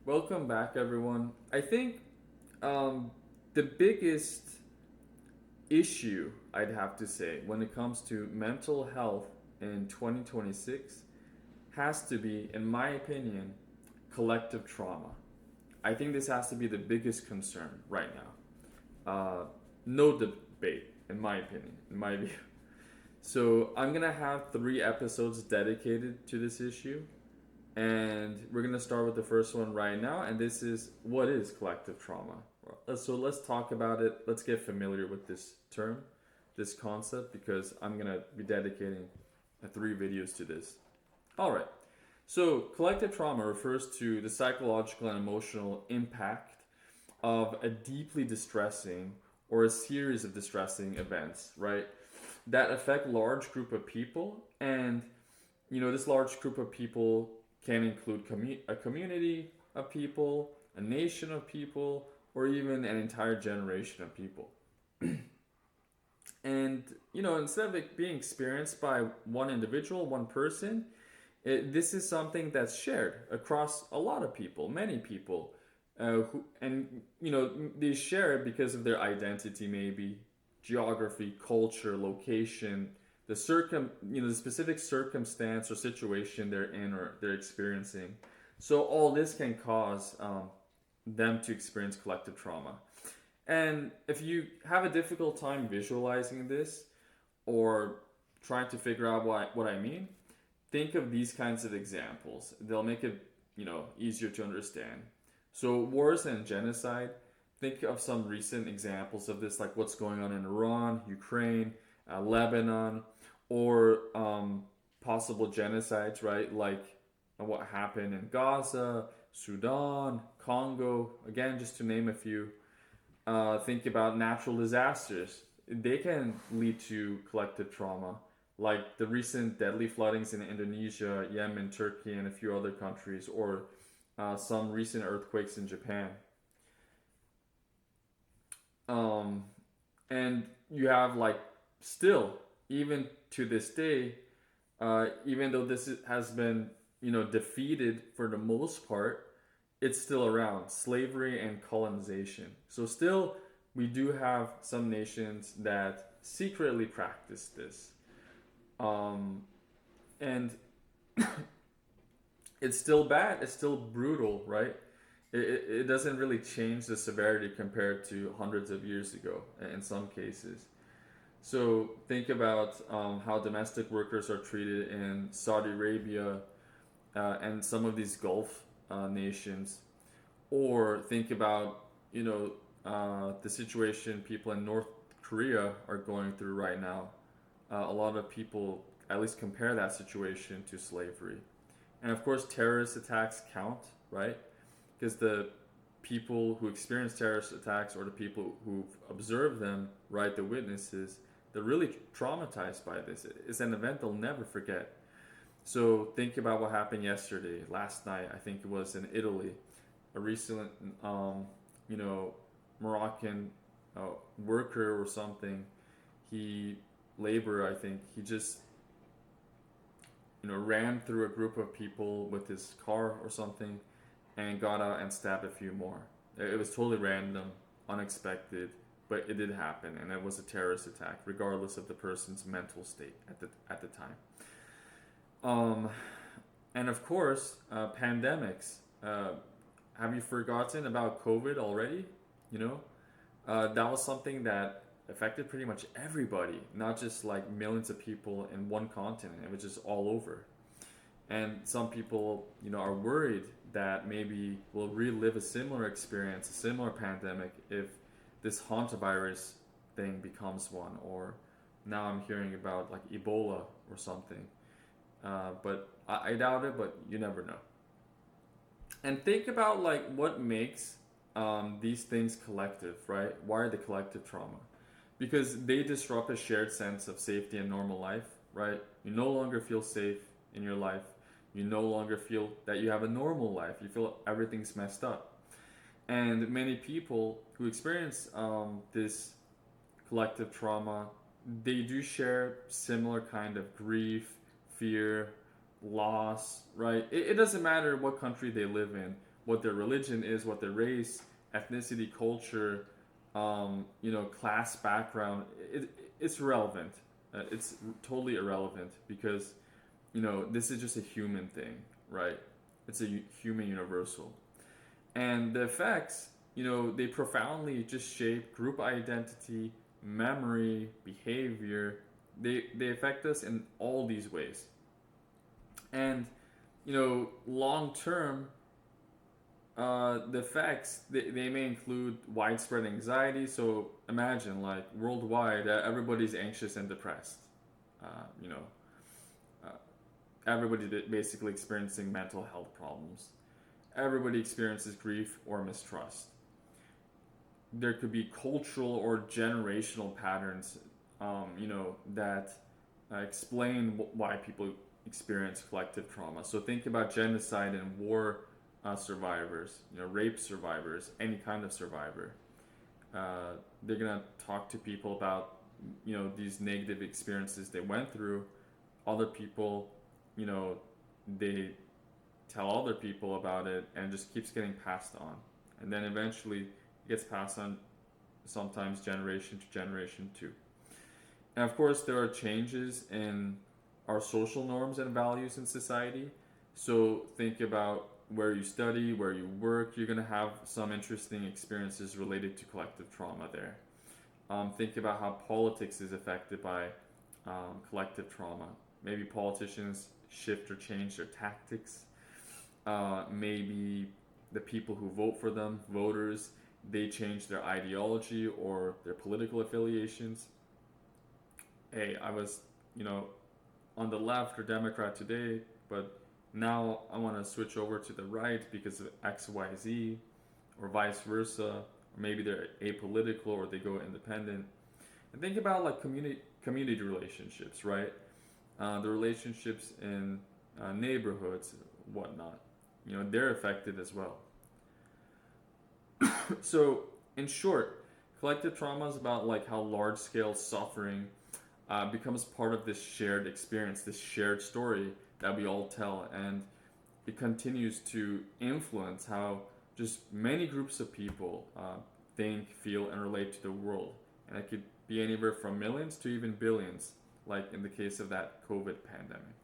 Welcome back, everyone. I think the biggest issue, I'd have to say, when it comes to mental health in 2026 has to be, in my opinion, collective trauma. I think this has to be the biggest concern right now. No debate, in my opinion, in my view. So I'm gonna have 3 episodes dedicated to this issue, and we're gonna start with the first one right now. And this is what is collective trauma. So let's talk about it. Let's get familiar with this term, this concept, because I'm gonna be dedicating 3 videos to this. All right. So collective trauma refers to the psychological and emotional impact of a deeply distressing or a series of distressing events, right? That affect large group of people, and this large group of people can include a community of people, a nation of people, or even an entire generation of people. And instead of it being experienced by one individual, one person, this is something that's shared across a lot of people, many people, they share it because of their identity, maybe geography, culture, location, the specific circumstance or situation they're in or they're experiencing. So all this can cause them to experience collective trauma. And if you have a difficult time visualizing this or trying to figure out what I mean, think of these kinds of examples. They'll make it, easier to understand. So wars and genocide, think of some recent examples of this, like what's going on in Iran, Ukraine, Lebanon, or possible genocides, right? Like what happened in Gaza, Sudan, Congo, again, just to name a few. Think about natural disasters. They can lead to collective trauma, like the recent deadly floodings in Indonesia, Yemen, Turkey, and a few other countries, or some recent earthquakes in Japan. Um, and you have like still, even to this day, even though has been defeated for the most part, it's still around, slavery and colonization. So still, we do have some nations that secretly practice this, um, and it's still bad. It's still brutal, right? It doesn't really change the severity compared to hundreds of years ago in some cases. So think about how domestic workers are treated in Saudi Arabia and some of these Gulf nations, or think about the situation people in North Korea are going through right now. A lot of people at least compare that situation to slavery, and of course terrorist attacks count, right? Because the people who experience terrorist attacks or the people who've observed them, right, the witnesses, they're really traumatized by this. It's an event they'll never forget. So think about what happened yesterday, last night. I think it was in Italy. A recent, you know, Moroccan worker or something. He laborer, I think. He just ran through a group of people with his car or something, and got out and stabbed a few more. It was totally random, unexpected, but it did happen, and it was a terrorist attack, regardless of the person's mental state at the time. Um, and of course, pandemics. Have you forgotten about COVID already? You know, that was something that affected pretty much everybody, not just like millions of people in one continent. It was just all over. And some people, are worried that maybe we'll relive a similar experience, a similar pandemic, if this hantavirus thing becomes one, or now I'm hearing about like Ebola or something. But I doubt it, but you never know. And think about like what makes these things collective, right? Why are they collective trauma? Because they disrupt a shared sense of safety and normal life, right? You no longer feel safe in your life. You no longer feel that you have a normal life. You feel everything's messed up. And many people who experience this collective trauma, they do share similar kind of grief, fear, loss, right? It doesn't matter what country they live in, what their religion is, what their race, ethnicity, culture, class background. It's relevant. It's totally irrelevant because this is just a human thing, right? It's a human universal, and the effects, they profoundly just shape group identity, memory, behavior. They affect us in all these ways, and long term, the effects they may include widespread anxiety. So imagine, like, worldwide, everybody's anxious and depressed. Uh, you know, uh, Everybody basically experiencing mental health problems. Everybody experiences grief or mistrust. There could be cultural or generational patterns, that explain why people experience collective trauma. So think about genocide and war survivors, rape survivors, any kind of survivor. They're gonna talk to people about these negative experiences they went through. Other people, you know, they tell other people about it, and it just keeps getting passed on, and then eventually it gets passed on, sometimes generation to generation too. And of course, there are changes in our social norms and values in society. So think about where you study, where you work. You're going to have some interesting experiences related to collective trauma there. Think about how politics is affected by collective trauma. Maybe politicians shift or change their tactics. Maybe the people who vote for them, voters, they change their ideology or their political affiliations. Hey, I was, on the left or Democrat today, but now I want to switch over to the right because of X, Y, Z, or vice versa. Or maybe they're apolitical or they go independent. And think about like community relationships, right? The relationships in neighborhoods, whatnot. They're affected as well. So, in short, collective trauma is about like how large scale suffering becomes part of this shared experience, this shared story that we all tell, and it continues to influence how just many groups of people think, feel, and relate to the world. And it could be anywhere from millions to even billions, like in the case of that COVID pandemic.